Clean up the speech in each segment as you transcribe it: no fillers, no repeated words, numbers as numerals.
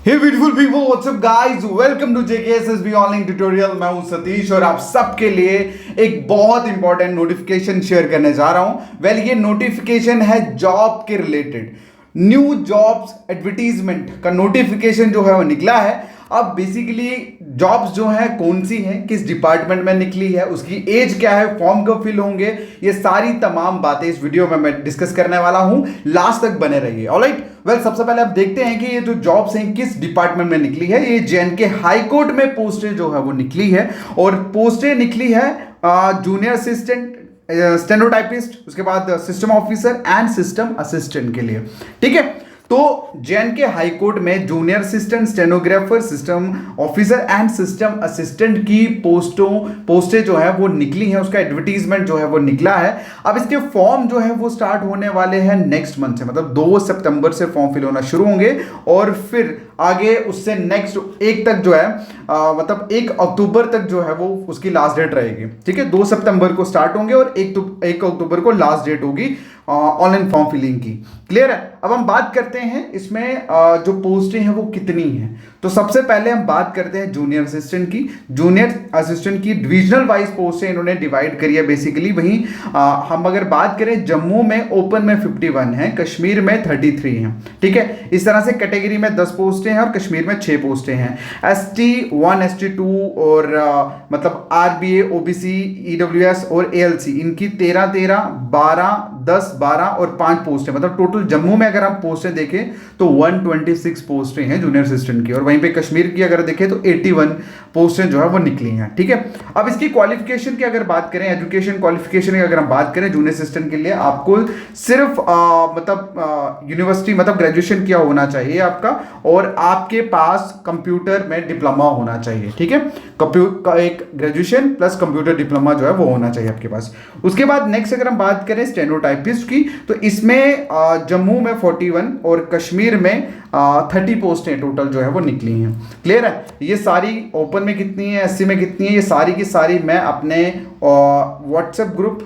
Hey beautiful people, what's up guys? Welcome to JKSSB online tutorial. मैं हूं सतीश और आप सबके लिए एक बहुत इंपॉर्टेंट नोटिफिकेशन शेयर करने जा रहा हूं। वेल, ये नोटिफिकेशन है जॉब के रिलेटेड। न्यू जॉब्स एडवर्टीजमेंट का नोटिफिकेशन जो है वो निकला है। अब बेसिकली जॉब्स जो है कौन सी है, किस डिपार्टमेंट में निकली है, उसकी एज क्या है, फॉर्म कब फिल होंगे, ये सारी तमाम बातें इस वीडियो में मैं डिस्कस करने वाला हूं। लास्ट तक बने रहिए। ऑलराइट, वेल सबसे पहले आप देखते हैं कि ये जो जॉब्स हैं किस डिपार्टमेंट में निकली है। ये जे.एन.के हाई कोर्ट में पोस्टें जो है वो निकली है और पोस्टें निकली है जूनियर असिस्टेंट, स्टेनोटाइपिस्ट, उसके बाद system officer and system assistant के लिए। ठीक है, तो जे.एन.के हाई कोर्ट में junior assistant, stenographer, system officer and system assistant की पोस्टें जो है वो निकली हैं। उसका एडवर्टीजमेंट जो है वो निकला है। अब इसके फॉर्म जो है वो स्टार्ट होने वाले हैं नेक्स्ट मंथ से, मतलब 2 सितंबर से फॉर्म फिल होना शुरू होंगे और फिर आगे उससे नेक्स्ट एक तक जो है मतलब 1 अक्टूबर तक जो है वो उसकी लास्ट डेट रहेगी। ठीक है, 2 सितंबर को स्टार्ट होंगे और 1 अक्टूबर को लास्ट डेट होगी ऑनलाइन फॉर्म फिलिंग की। क्लियर है? अब हम बात करते हैं इसमें जो पोस्टें हैं वो कितनी हैं। तो सबसे पहले हम बात करते हैं जूनियर असिस्टेंट की। जूनियर असिस्टेंट की डिविजनल वाइज पोस्टें इन्होंने डिवाइड करी है बेसिकली। वहीं हम अगर बात करें, जम्मू में ओपन में 51 है, कश्मीर में 33 हैं। ठीक है, इस तरह से कैटेगरी में 10 पोस्टें हैं और कश्मीर में 6 पोस्टें हैं। ST1, ST2 और मतलब RBA, OBC, EWS और ALC, इनकी 13, 12, 10, 12 और 5 पोस्टें, मतलब टोटल जम्मू में अगर हम पोस्टें देखें तो 126 पोस्टें हैं जूनियर असिस्टेंट की। और वहीं पे कश्मीर की अगर देखें तो 81 पोस्टें जो है वो निकली हैं। ठीक है, अब इसकी क्वालिफिकेशन की अगर बात करें, एजुकेशन क्वालिफिकेशन की अगर हम बात करें जूनियर असिस्टेंट के लिए, आपको सिर्फ मतलब यूनिवर्सिटी मतलब ग्रेजुएशन किया होना चाहिए आपका, और आपके पास कंप्यूटर में डिप्लोमा होना चाहिए। ठीक है, एक ग्रेजुएशन प्लस कंप्यूटर डिप्लोमा जो है वो होना चाहिए आपके पास। उसके बाद नेक्स्ट अगर हम बात करें स्टेनोटाइपिस्ट की, तो इसमें जम्मू में 41 और कश्मीर में 30 पोस्टें टोटल जो है वो निकली हैं। क्लियर है? ये सारी ओपन में कितनी है, एससी में कितनी है, ये सारी की सारी मैं अपने व्हाट्सएप ग्रुप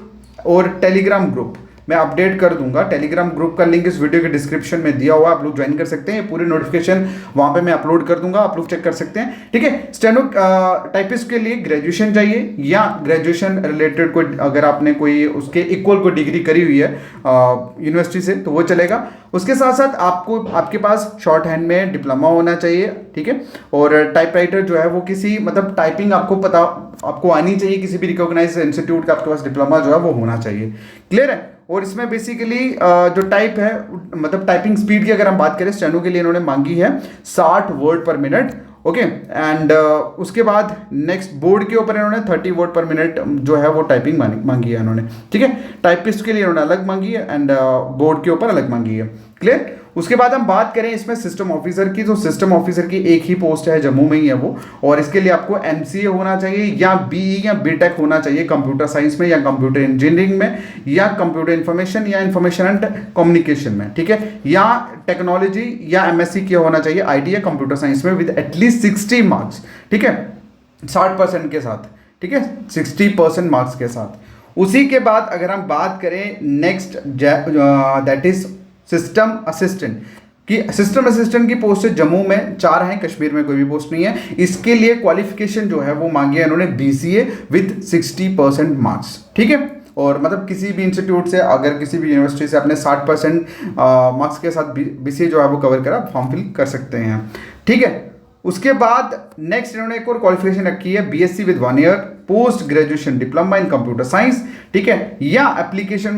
और टेलीग्राम ग्रुप मैं अपडेट कर दूंगा। टेलीग्राम ग्रुप का लिंक इस वीडियो के डिस्क्रिप्शन में दिया हुआ है, आप लोग ज्वाइन कर सकते हैं। पूरी नोटिफिकेशन वहां पे मैं अपलोड कर दूंगा, आप लोग चेक कर सकते हैं। ठीक है, स्टेनो टाइपिस्ट के लिए ग्रेजुएशन चाहिए या ग्रेजुएशन रिलेटेड कोई, अगर आपने कोई उसके इक्वल कोई डिग्री करी हुई है यूनिवर्सिटी से तो वो चलेगा। उसके साथ साथ आपको आपके पास शॉर्ट हैंड में डिप्लोमा होना चाहिए। ठीक है, और टाइपराइटर जो है वो किसी मतलब टाइपिंग आपको आनी चाहिए, किसी भी रिकॉग्नाइज्ड इंस्टीट्यूट का आपके पास डिप्लोमा जो है वो होना चाहिए। क्लियर है? और इसमें बेसिकली जो टाइप है मतलब टाइपिंग स्पीड की अगर हम बात करें, स्टेनो के लिए इन्होंने मांगी है 60 वर्ड पर मिनट। ओके, एंड उसके बाद नेक्स्ट बोर्ड के ऊपर इन्होंने 30 वर्ड पर मिनट जो है वो टाइपिंग मांगी है इन्होंने। ठीक है, टाइपिस्ट के लिए इन्होंने अलग मांगी है एंड बोर्ड के ऊपर अलग मांगी है। क्लियर? उसके बाद हम बात करें इसमें सिस्टम ऑफिसर की, तो सिस्टम ऑफिसर की एक ही पोस्ट है, जम्मू में ही है वो, और इसके लिए आपको MCA होना चाहिए या BE या BTech होना चाहिए कंप्यूटर साइंस में या कंप्यूटर इंजीनियरिंग में या कंप्यूटर इंफॉर्मेशन या इंफॉर्मेशन एंड कम्युनिकेशन में। ठीक है, या टेक्नोलॉजी या MSc किया होना चाहिए IT या कंप्यूटर साइंस में विद एटलीस्ट 60 मार्क्स। ठीक है, 60% के साथ। ठीक है, 60% मार्क्स के साथ। उसी के बाद अगर हम बात करें next that is system assistant की, सिस्टम असिस्टेंट की पोस्ट जम्मू में 4 हैं, कश्मीर में कोई भी पोस्ट नहीं है। इसके लिए क्वालिफिकेशन जो है वो मांगी है इन्होंने BCA विद 60% मार्क्स। ठीक है, और मतलब किसी भी इंस्टीट्यूट से, अगर किसी भी यूनिवर्सिटी से अपने 60% मार्क्स के साथ BCA जो है वो कवर करा, फॉर्म फिल कर सकते हैं। ठीक है, उसके बाद नेक्स्ट इन्होंने एक और क्वालिफिकेशन रखी है BSc with 1 year post graduation diploma in computer science. ठीक है, या एप्लीकेशन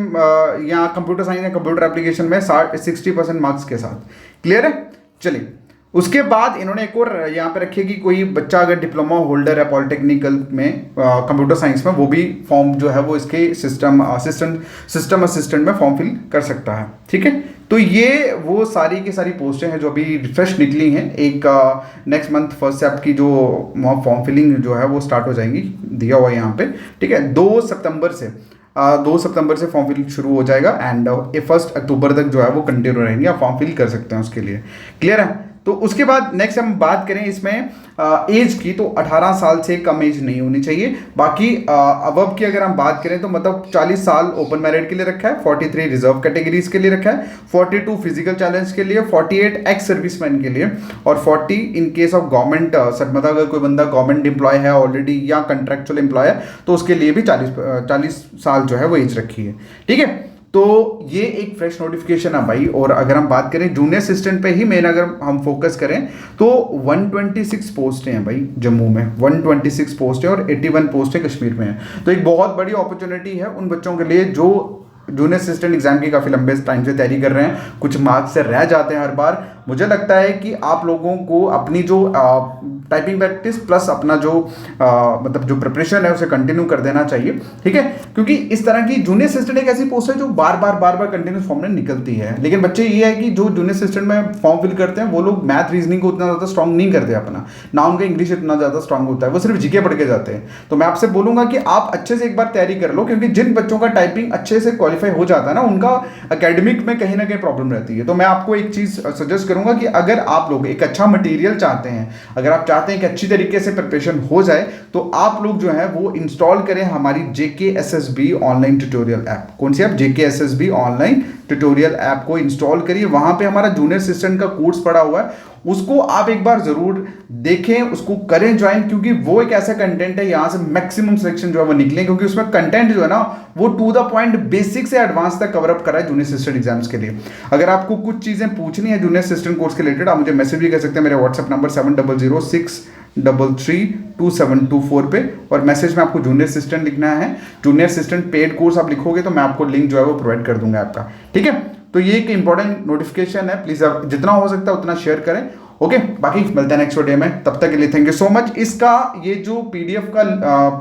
या कंप्यूटर साइंस या कंप्यूटर एप्लीकेशन में 60% मार्क्स के साथ। क्लियर है? चलिए, उसके बाद इन्होंने एक और यहाँ पे रखी है कि कोई बच्चा अगर डिप्लोमा होल्डर है पॉलिटेक्निकल में कंप्यूटर साइंस में, वो भी फॉर्म जो है वो इसके सिस्टम असिस्टेंट में फॉर्म फिल कर सकता है। ठीक है, तो ये वो सारी की सारी पोस्टें हैं जो अभी फ्रेश निकली हैं। एक नेक्स्ट मंथ 1 से आपकी जो फॉर्म फिलिंग जो है वो स्टार्ट हो जाएंगी, दिया हुआ है यहाँ पे। ठीक है, 2 सितंबर से फॉर्म फिल शुरू हो जाएगा एंड 1 अक्टूबर तक जो है वो कंटिन्यू रहेंगे, आप फॉर्म फिल कर सकते हैं उसके लिए। क्लियर है? तो उसके बाद नेक्स्ट हम बात करें इसमें एज की, तो 18 साल से कम एज नहीं होनी चाहिए। बाकी अबव की अगर हम बात करें तो मतलब 40 साल ओपन मैरिट के लिए रखा है, 43 रिजर्व कैटेगरीज के लिए रखा है, 42 फिजिकल चैलेंज के लिए, 48 एक्स सर्विसमैन के लिए, और 40 इन केस ऑफ गवर्नमेंट, मतलब अगर कोई बंदा गवर्नमेंट एम्प्लॉय है ऑलरेडी या कंट्रेक्चुअल एम्प्लॉय है तो उसके लिए भी 40 साल जो है वो एज रखी है। ठीक है, तो ये एक फ्रेश नोटिफिकेशन है भाई। और अगर हम बात करें जूनियर असिस्टेंट पे ही मेन अगर हम फोकस करें तो 126 पोस्ट हैं भाई जम्मू में, 126 पोस्ट है और 81 पोस्ट है कश्मीर में है। तो एक बहुत बड़ी अपॉर्चुनिटी है उन बच्चों के लिए जो जूनियर असिस्टेंट एग्जाम की काफ़ी लंबे टाइम से तैयारी कर रहे हैं, कुछ मार्क्स से रह जाते हैं हर बार। मुझे लगता है कि आप लोगों को अपनी जो टाइपिंग प्रैक्टिस प्लस अपना जो मतलब जो प्रिपरेशन है उसे कंटिन्यू कर देना चाहिए। ठीक है, क्योंकि इस तरह की जूनियर असिस्टेंट एक ऐसी पोस्ट है जो बार बार कंटिन्यूस फॉर्म में निकलती है। लेकिन बच्चे ये है कि जो जूनियर असिस्टेंट में फॉर्म फिल करते हैं वो लोग मैथ रीजनिंग को उतना ज़्यादा स्ट्रॉन्ग नहीं करते अपना, ना उनका इंग्लिश इतना ज़्यादा स्ट्रॉन्ग होता है, वो सिर्फ जीके पढ़ के जाते हैं। तो मैं आपसे बोलूंगा कि आप अच्छे से एक बार तैयारी कर लो, क्योंकि जिन बच्चों का टाइपिंग अच्छे से क्वालिफाई हो जाता है ना उनका एकेडमिक में कहीं ना कहीं प्रॉब्लम रहती है। तो मैं आपको एक चीज़ सजेस्ट करूंगा कि अगर आप लोग एक अच्छा मटेरियल चाहते हैं, अगर आप चाहते हैं कि अच्छी तरीके से प्रिपरेशन हो जाए, तो आप लोग जो है वो इंस्टॉल करें हमारी JKSSB ऑनलाइन ट्यूटोरियल ऐप। कौन सी app? JKSSB online tutorial app को इंस्टॉल करिए। वहां पे हमारा जूनियर असिस्टेंट का कोर्स पड़ा हुआ है, उसको आप एक बार जरूर देखें, उसको करें ज्वाइन, क्योंकि वो एक ऐसा कंटेंट है यहां से मैक्सिमम सिलेक्शन जो है वो निकले, क्योंकि उसमें कंटेंट जो है ना वो टू द पॉइंट बेसिक से एडवांस तक कवर अप करा है जूनियर असिस्टेंट एग्जाम्स के लिए। अगर आपको कुछ चीजें पूछनी है जूनियर असिस्टेंट कोर्स के रिलेटेड, आप मुझे मैसेज भी कर सकते हैं मेरे व्हाट्सएप नंबर 7006332724 पे, और मैसेज में आपको जूनियर असिस्टेंट लिखना है। जूनियर असिस्टेंट पेड कोर्स आप लिखोगे तो मैं आपको लिंक जो है वो प्रोवाइड कर दूंगा आपका। ठीक है, तो ये एक इंपॉर्टेंट नोटिफिकेशन है, प्लीज आप जितना हो सकता है उतना शेयर करें। ओके, बाकी मिलते हैं नेक्स्ट वीडियो में, तब तक के लिए थैंक यू सो मच। इसका ये जो पीडीएफ का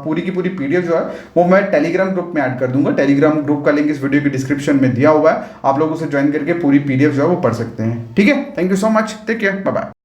पूरी की पूरी पीडीएफ जो है वो मैं टेलीग्राम ग्रुप में ऐड कर दूंगा। टेलीग्राम ग्रुप का लिंक इस वीडियो की डिस्क्रिप्शन में दिया हुआ है, आप लोग उसे ज्वाइन करके पूरी पीडीएफ जो है वो पढ़ सकते हैं। ठीक है, thank you so much, take care, bye bye.